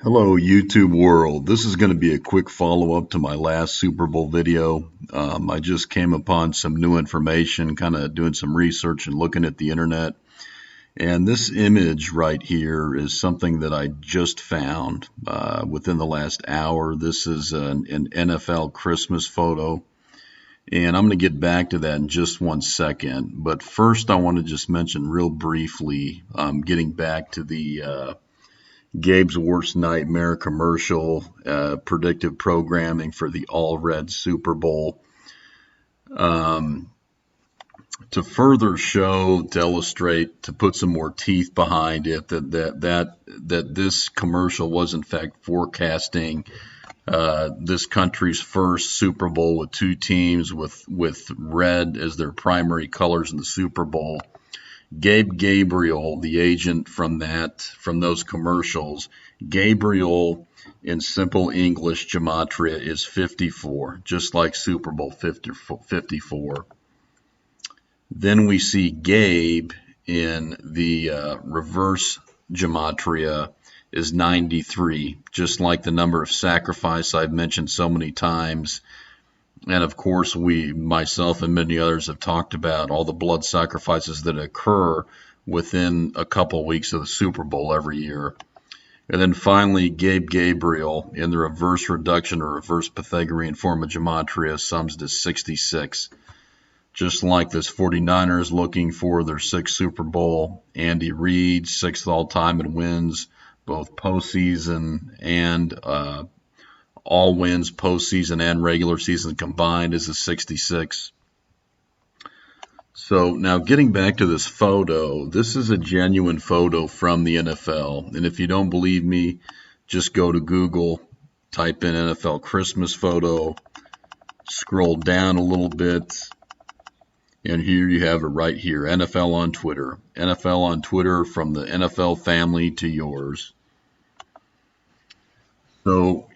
Hello, YouTube world. This is going to be a quick follow-up to my last Super Bowl video. I just came upon some new information, kind of doing some research and looking at the internet. And this image right here is something that I just found within the last hour. This is an NFL Christmas photo. And I'm going to get back to that in just one second. But first, I want to just mention real briefly, getting back to the Gabe's Worst Nightmare commercial, predictive programming for the All Red Super Bowl. To further show, to illustrate, to put some more teeth behind it, that this commercial was in fact forecasting this country's first Super Bowl with two teams with red as their primary colors in the Super Bowl. Gabe Gabriel, the agent from those commercials, Gabriel in simple English gematria is 54, just like Super Bowl 54. Then we see Gabe in the reverse gematria is 93, just like the number of sacrifice I've mentioned so many times. And of course, myself and many others have talked about all the blood sacrifices that occur within a couple weeks of the Super Bowl every year. And then finally, Gabe Gabriel in the reverse reduction or reverse Pythagorean form of gematria sums to 66. Just like this 49ers looking for their sixth Super Bowl, Andy Reid, sixth all-time in wins, both postseason and all wins postseason and regular season combined is a 66. So now getting back to this photo, this is a genuine photo from the NFL. And if you don't believe me, just go to Google, type in NFL Christmas photo, scroll down a little bit, and here you have it right here, NFL on Twitter. NFL on Twitter, from the NFL family to yours. So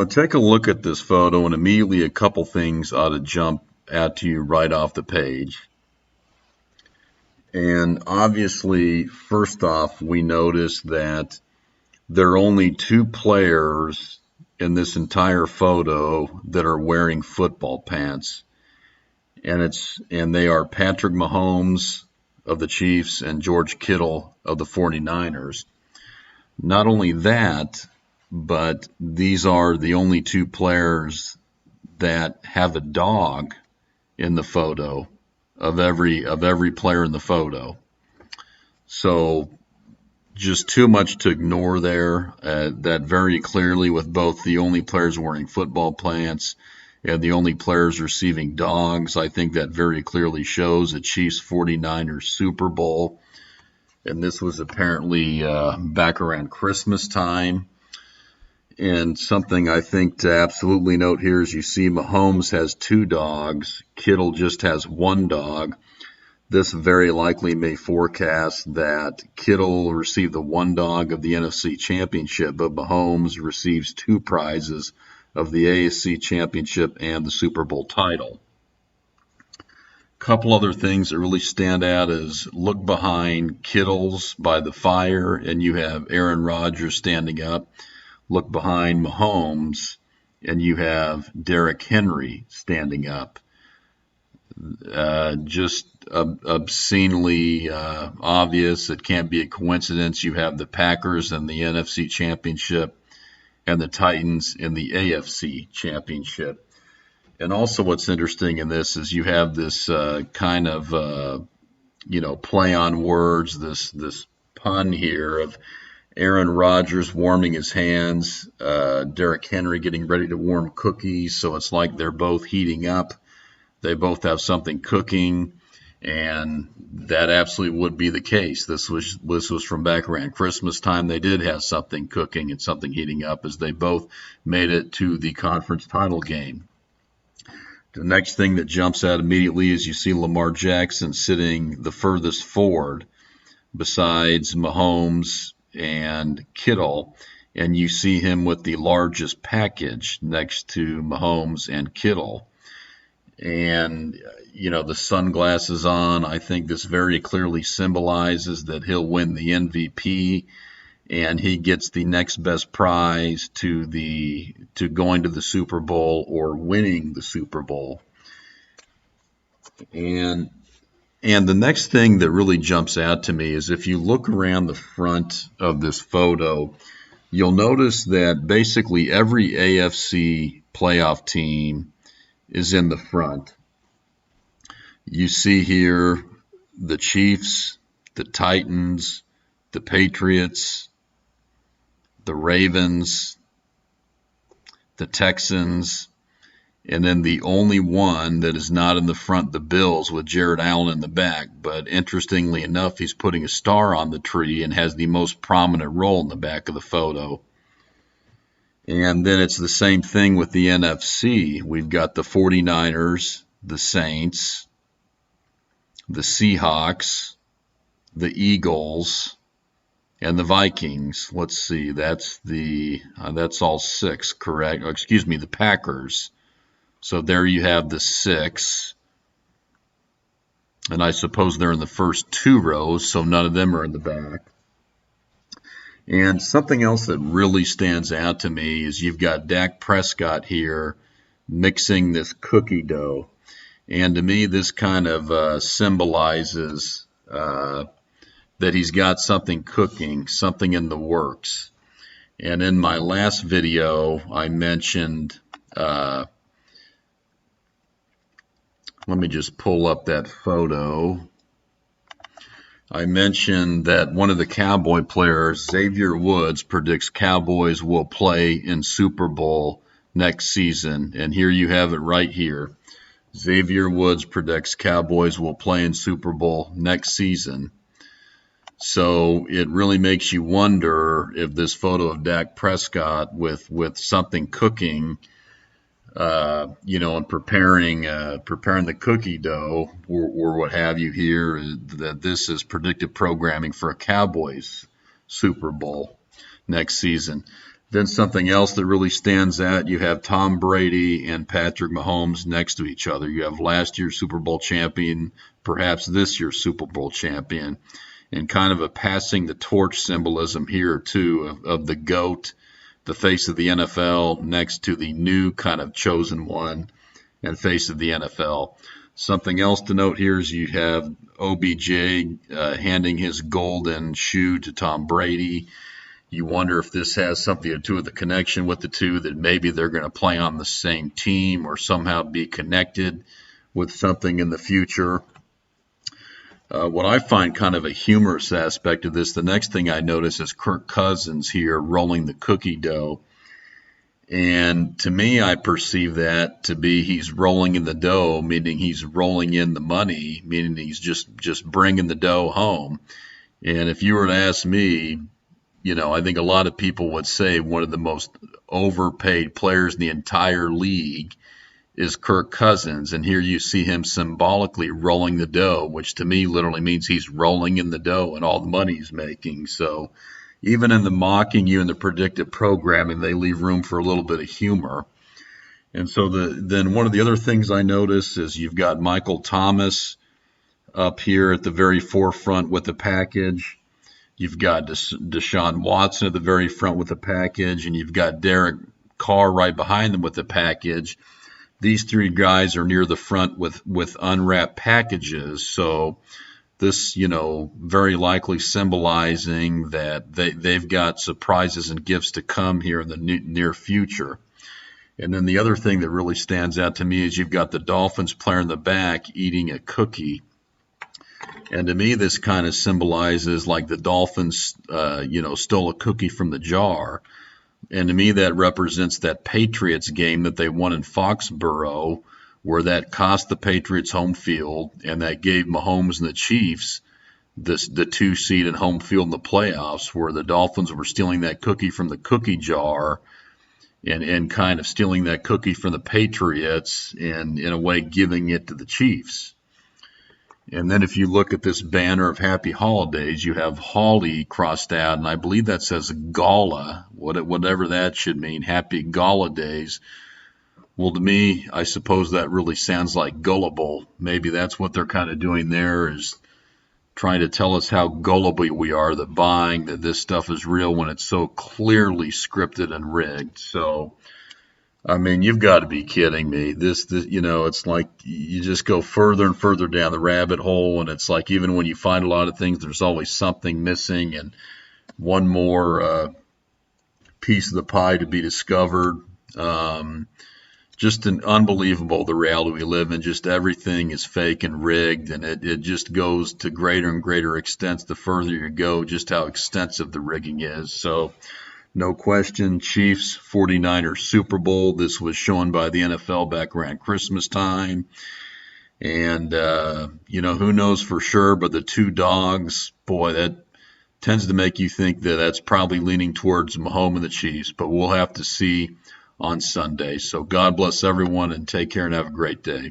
take a look at this photo, and immediately a couple things ought to jump out to you right off the page. And obviously, first off, we notice that there are only two players in this entire photo that are wearing football pants. And they are Patrick Mahomes of the Chiefs and George Kittle of the 49ers. Not only that, but these are the only two players that have a dog in the photo of every player in the photo. So just too much to ignore there. That very clearly, with both the only players wearing football pants and the only players receiving dogs, I think that very clearly shows a Chiefs 49ers Super Bowl. And this was apparently back around Christmas time. And something I think to absolutely note here is you see Mahomes has two dogs. Kittle just has one dog. This very likely may forecast that Kittle will receive the one dog of the NFC Championship, but Mahomes receives two prizes of the AFC Championship and the Super Bowl title. Couple other things that really stand out is look behind Kittle's by the fire, and you have Aaron Rodgers standing up. Look behind Mahomes, and you have Derrick Henry standing up. Just obscenely obvious. It can't be a coincidence. You have the Packers in the NFC Championship and the Titans in the AFC Championship. And also what's interesting in this is you have this kind of, play on words, this pun here of Aaron Rodgers warming his hands, Derrick Henry getting ready to warm cookies. So it's like they're both heating up. They both have something cooking, and that absolutely would be the case. This was from back around Christmas time. They did have something cooking and something heating up as they both made it to the conference title game. The next thing that jumps out immediately is you see Lamar Jackson sitting the furthest forward besides Mahomes and Kittle, and you see him with the largest package next to Mahomes and Kittle. And, the sunglasses on, I think this very clearly symbolizes that he'll win the MVP and he gets the next best prize to going to the Super Bowl or winning the Super Bowl. And the next thing that really jumps out to me is if you look around the front of this photo, you'll notice that basically every AFC playoff team is in the front. You see here the Chiefs, the Titans, the Patriots, the Ravens, the Texans, and then the only one that is not in the front, the Bills, with Jared Allen in the back. But interestingly enough, he's putting a star on the tree and has the most prominent role in the back of the photo. And then it's the same thing with the NFC. We've got the 49ers, the Saints, the Seahawks, the Eagles, and the Vikings. Let's see, that's all 6, correct? Oh, excuse me, the Packers. So there you have the 6. And I suppose they're in the first 2 rows, so none of them are in the back. And something else that really stands out to me is you've got Dak Prescott here mixing this cookie dough. And to me, this kind of symbolizes that he's got something cooking, something in the works. And in my last video, I mentioned, let me just pull up that photo. I mentioned that one of the Cowboy players, Xavier Woods, predicts Cowboys will play in Super Bowl next season. And here you have it right here. Xavier Woods predicts Cowboys will play in Super Bowl next season. So it really makes you wonder if this photo of Dak Prescott with something cooking, and preparing the cookie dough or what have you here, that this is predictive programming for a Cowboys Super Bowl next season. Then something else that really stands out, you have Tom Brady and Patrick Mahomes next to each other. You have last year's Super Bowl champion, perhaps this year's Super Bowl champion, and kind of a passing the torch symbolism here too of the GOAT, the face of the NFL, next to the new kind of chosen one and face of the NFL. Something else to note here is you have OBJ handing his golden shoe to Tom Brady. You wonder if this has something to do with the connection with the two, that maybe they're going to play on the same team or somehow be connected with something in the future. What I find kind of a humorous aspect of this, the next thing I notice is Kirk Cousins here rolling the cookie dough. And to me, I perceive that to be he's rolling in the dough, meaning he's rolling in the money, meaning he's just bringing the dough home. And if you were to ask me, I think a lot of people would say one of the most overpaid players in the entire league is Kirk Cousins. And here you see him symbolically rolling the dough, which to me literally means he's rolling in the dough and all the money he's making. So even in the mocking you and the predictive programming, they leave room for a little bit of humor. And so then one of the other things I notice is you've got Michael Thomas up here at the very forefront with the package. You've got Deshaun Watson at the very front with the package, and you've got Derek Carr right behind them with the package. These 3 guys are near the front with unwrapped packages. So this, very likely symbolizing that they've got surprises and gifts to come here in the near future. And then the other thing that really stands out to me is you've got the Dolphins player in the back eating a cookie. And to me, this kind of symbolizes like the Dolphins, stole a cookie from the jar. And to me, that represents that Patriots game that they won in Foxborough, where that cost the Patriots home field, and that gave Mahomes and the Chiefs the 2 seed in home field in the playoffs, where the Dolphins were stealing that cookie from the cookie jar and kind of stealing that cookie from the Patriots and in a way giving it to the Chiefs. And then if you look at this banner of Happy Holidays, you have Holly crossed out, and I believe that says Gala, whatever that should mean, Happy Gala Days. Well, to me, I suppose that really sounds like gullible. Maybe that's what they're kind of doing there, is trying to tell us how gullible we are that buying that this stuff is real when it's so clearly scripted and rigged. So, I mean, you've got to be kidding me. This, it's like you just go further and further down the rabbit hole, and it's like even when you find a lot of things, there's always something missing and one more piece of the pie to be discovered. Just an unbelievable, the reality we live in. Just everything is fake and rigged, and it just goes to greater and greater extents the further you go, just how extensive the rigging is. So, no question, Chiefs 49ers Super Bowl. This was shown by the NFL back around Christmas time. And, who knows for sure, but the two dogs, boy, that tends to make you think that that's probably leaning towards Mahomes and the Chiefs, but we'll have to see on Sunday. So God bless everyone and take care and have a great day.